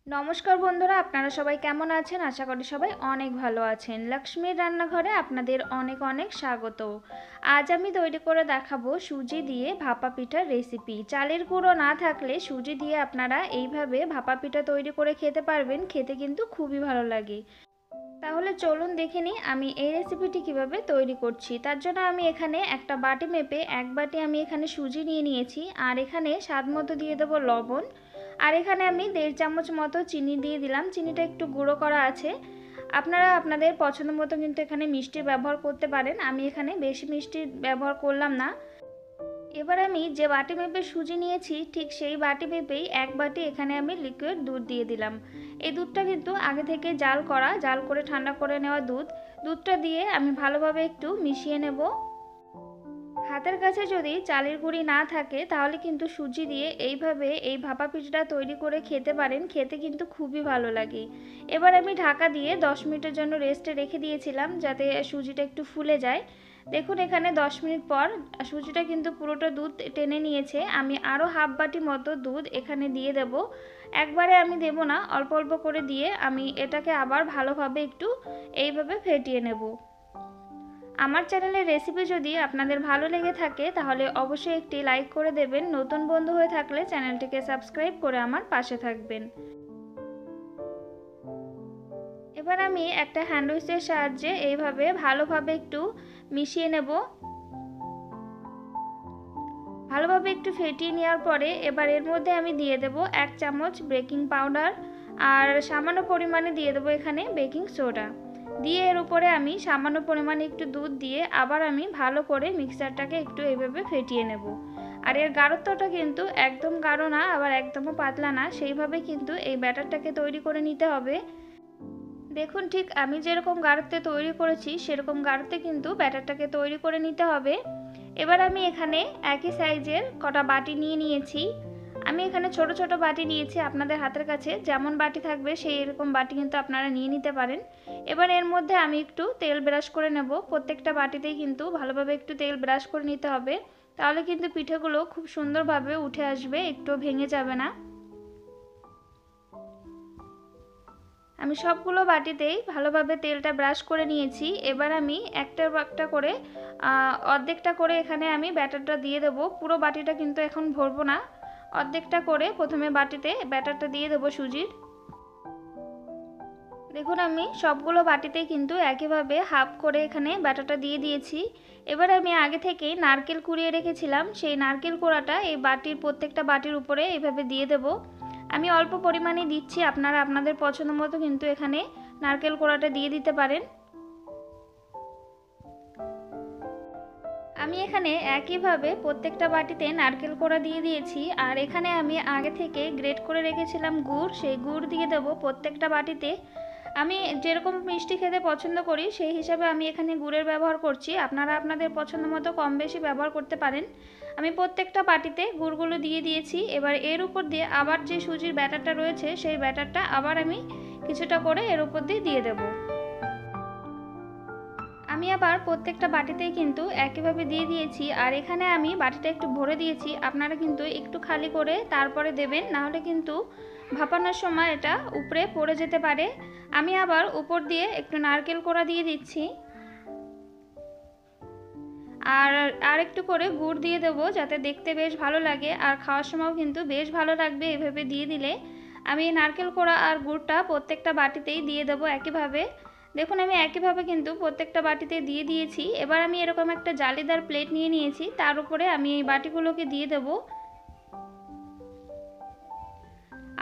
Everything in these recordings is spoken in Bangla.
নমস্কার বন্ধুরা, আপনারা সবাই কেমন আছেন? আশা করি সবাই অনেক ভালো আছেন। লক্ষ্মীর রান্নাঘরে আপনাদের অনেক অনেক স্বাগত। আজ আমি তৈরি করে দেখাবো সুজি দিয়ে ভাপা পিঠার রেসিপি। চালের গুঁড়ো না থাকলে সুজি দিয়ে আপনারা এইভাবে ভাপা পিঠা তৈরি করে খেতে পারবেন। খেতে কিন্তু খুবই ভালো লাগে। তাহলে চলুন দেখে নিই আমি এই রেসিপিটি কিভাবে তৈরি করছি। তার জন্য আমি এখানে একটা বাটি মেপে এক বাটি আমি এখানে সুজি নিয়ে নিয়েছি, আর এখানে স্বাদ মতো দিয়ে দেবো লবণ, আর এখানে আমি 1.5 চামচ মতো চিনি দিয়ে দিলাম। চিনিটা একটু গুঁড়ো করা আছে। আপনারা আপনাদের পছন্দ মতো কিন্তু এখানে মিষ্টি ব্যবহার করতে পারেন। আমি এখানে বেশি মিষ্টি ব্যবহার করলাম না। এবার আমি যে বাটি মেপে সুজি নিয়েছি ঠিক সেই বাটি মেপেই এক বাটি এখানে আমি লিকুইড দুধ দিয়ে দিলাম। এই দুধটা কিন্তু আগে থেকে জাল করে ঠান্ডা করে নেওয়া দুধটা দিয়ে আমি ভালোভাবে একটু মিশিয়ে নেব। হাতের কাছে যদি চালের গুঁড়ি না থাকে তাহলে কিন্তু সুজি দিয়ে এইভাবে এই ভাপা পিঠাটা তৈরি করে খেতে পারেন। খেতে কিন্তু খুবই ভালো লাগে। এবার আমি ঢাকা দিয়ে 10 মিনিটের জন্য রেস্টে রেখে দিয়েছিলাম যাতে সুজিটা একটু ফুলে যায়। দেখুন এখানে 10 মিনিট পর সুজিটা কিন্তু পুরোটা দুধ টেনে নিয়েছে। আমি আরও হাফ বাটি মতো দুধ এখানে দিয়ে দেব। একবারে আমি দেব না, অল্প অল্প করে দিয়ে আমি এটাকে আবার ভালোভাবে একটু এইভাবে ফেটিয়ে নেব। আমার চ্যানেলের রেসিপি যদি আপনাদের ভালো লেগে থাকে তাহলে অবশ্যই একটি লাইক করে দেবেন। নতুন বন্ধু হয়ে থাকলে চ্যানেলটিকে সাবস্ক্রাইব করে আমার পাশে থাকবেন। এবার আমি একটা হ্যান্ড উইচের সাহায্যে এইভাবে ভালোভাবে একটু মিশিয়ে নেব। ভালোভাবে একটু ফেটিয়ে নেওয়ার পরে এবার এর মধ্যে আমি দিয়ে দেব 1 চামচ বেকিং পাউডার, আর সামান্য পরিমাণে দিয়ে দেবো এখানে বেকিং সোডা। দিয়ে এর উপরে আমি সামান্য পরিমাণে একটু দুধ দিয়ে আবার আমি ভালো করে মিক্সারটাকে একটু এইভাবে ফেটিয়ে নেব। আর এর গাঢ়ত্বটা কিন্তু একদম গাঢ় না, আবার একদমও পাতলা না, সেইভাবে কিন্তু এই ব্যাটারটাকে তৈরি করে নিতে হবে। দেখুন ঠিক আমি যেরকম গাঢ়ত্বে তৈরি করেছি সেরকম গাঢ়ত্বে কিন্তু ব্যাটারটাকে তৈরি করে নিতে হবে। এবার আমি এখানে একই সাইজের কটা বাটি নিয়ে নিয়েছি। আমি এখানে ছোট ছোট বাটি নিয়েছি। আপনাদের হাতের কাছে যেমন বাটি থাকবে সেই রকম বাটি কিন্তু আপনারা নিয়ে নিতে পারেন। এবার এর মধ্যে আমি একটু তেল ব্রাশ করে নেব। প্রত্যেকটা বাটিতেই কিন্তু ভালোভাবে একটু তেল ব্রাশ করে নিতে হবে, তাহলে কিন্তু পিঠেগুলো খুব সুন্দরভাবে উঠে আসবে, একটু ভেঙে যাবে না। আমি সবগুলো বাটিতেই ভালোভাবে তেলটা ব্রাশ করে নিয়েছি। এবার আমি একটা একটা করে অর্ধেকটা করে এখানে আমি ব্যাটারটা দিয়ে দেবো। পুরো বাটিটা কিন্তু এখন ভরবো না, অর্ধেকটা করে প্রথমে বাটিতে ব্যাটারটা দিয়ে দেবো সুজির। দেখুন আমি সবগুলো বাটিতেই কিন্তু একইভাবে হাফ করে এখানে ব্যাটারটা দিয়ে দিয়েছি। এবার আমি আগে থেকেই নারকেল কুড়িয়ে রেখেছিলাম, সেই নারকেল কোড়াটা এই প্রত্যেকটা বাটির উপরে এইভাবে দিয়ে দেব। আমি অল্প পরিমাণে দিচ্ছি, আপনারা আপনাদের পছন্দ মতো কিন্তু এখানে নারকেল কোড়াটা দিয়ে দিতে পারেন। আমি এখানে একইভাবে প্রত্যেকটা বাটিতে নারকেল কোড়া দিয়ে দিয়েছি, আর এখানে আমি আগে থেকে গ্রেট করে রেখেছিলাম গুড়, সেই গুড় দিয়ে দেবো প্রত্যেকটা বাটিতে। আমি যেরকম মিষ্টি খেতে পছন্দ করি সেই হিসাবে আমি এখানে গুড়ের ব্যবহার করছি। আপনারা আপনাদের পছন্দ মতো কম বেশি ব্যবহার করতে পারেন। আমি প্রত্যেকটা বাটিতে গুড়গুলো দিয়ে দিয়েছি। এবার এর উপর দিয়ে আবার যে সুজির ব্যাটারটা রয়েছে সেই ব্যাটারটা আবার আমি কিছুটা করে এর উপর দিয়ে দেবো। আমি আবার প্রত্যেকটা বাটিতেই কিন্তু একইভাবে দিয়ে দিয়েছি, আর এখানে আমি বাটিটা একটু ভরে দিয়েছি। আপনারা কিন্তু একটু খালি করে তারপরে দেবেন, নাহলে কিন্তু ভাপানোর সময় এটা উপরে পড়ে যেতে পারে। আমি আবার উপর দিয়ে একটু নারকেল কোড়া দিয়ে দিচ্ছি, আর একটু করে গুড় দিয়ে দেবো যাতে দেখতে বেশ ভালো লাগে, আর খাওয়ার সময়ও কিন্তু বেশ ভালো লাগবে এভাবে দিয়ে দিলে। আমি নারকেল কোড়া আর গুড়টা প্রত্যেকটা বাটিতেই দিয়ে দেবো একইভাবে। দেখুন আমি একইভাবে কিন্তু প্রত্যেকটা বাটিতে দিয়ে দিয়েছি। এবার আমি এরকম একটা জালিদার প্লেট নিয়ে নিয়েছি, তার উপরে আমি এই বাটিগুলোকে দিয়ে দেবো।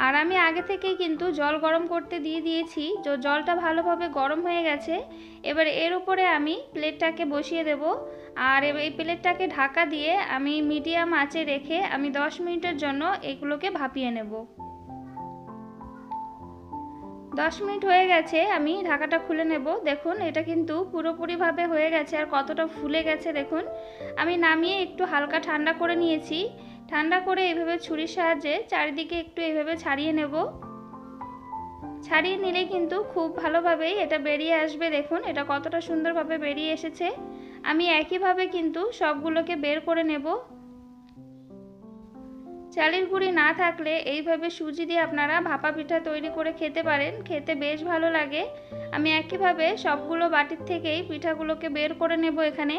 আর আমি আগে থেকেই কিন্তু জল গরম করতে দিয়ে দিয়েছি, জলটা ভালোভাবে গরম হয়ে গেছে। এবার এর উপরে আমি প্লেটটাকে বসিয়ে দেব, আর এই প্লেটটাকে ঢাকা দিয়ে আমি মিডিয়াম আঁচে রেখে আমি 10 মিনিটের জন্য এগুলোকে ভাপিয়ে নেব। 10 মিনিট হয়ে গেছে, আমি ঢাকাটা খুলে নেব। দেখুন এটা কিন্তু পুরোপুরিভাবে হয়ে গেছে, আর কতটা ফুলে গেছে দেখুন। আমি নামিয়ে একটু হালকা ঠান্ডা করে নিয়েছি। ঠান্ডা করে এইভাবে ছুরির সাহায্যে চারিদিকে একটু এইভাবে ছাড়িয়ে নেব। ছাড়িয়ে নিলে কিন্তু খুব ভালোভাবেই এটা বেরিয়ে আসবে। দেখুন এটা কতটা সুন্দরভাবে বেরিয়ে এসেছে। আমি একইভাবে কিন্তু সবগুলোকে বের করে নেব। চালের গুঁড়ি না থাকলে এইভাবে সুজি দিয়ে আপনারা ভাপা পিঠা তৈরি করে খেতে পারেন, খেতে বেশ ভালো লাগে। আমি একইভাবে সবগুলো বাটির থেকেই পিঠাগুলোকে বের করে নেব। এখানে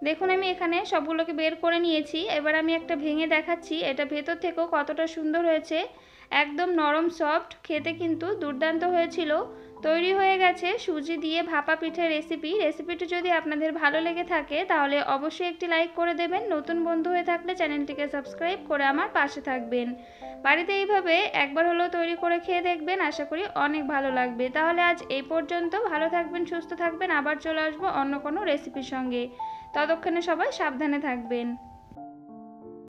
দেখুন আমি এখানে সবগুলোকে বের করে নিয়েছি। এবার আমি একটা ভেঙে দেখাচ্ছি এটা ভেতর থেকেও কতটা সুন্দর হয়েছে, একদম নরম সফট, খেতে কিন্তু দুর্দান্ত হয়েছিল। তৈরি হয়ে গেছে সুজি দিয়ে ভাপা পিঠার রেসিপিটি যদি আপনাদের ভালো লেগে থাকে তাহলে অবশ্যই একটি লাইক করে দেবেন। নতুন বন্ধু হয়ে থাকলে চ্যানেলটিকে সাবস্ক্রাইব করে আমার পাশে থাকবেন। বাড়িতে এইভাবে একবার হলেও তৈরি করে খেয়ে দেখবেন, আশা করি অনেক ভালো লাগবে। তাহলে আজ এই পর্যন্ত, ভালো থাকবেন, সুস্থ থাকবেন, আবার চলে আসবো অন্য কোনো রেসিপির সঙ্গে। ততক্ষণে সবাই সাবধানে থাকবেন।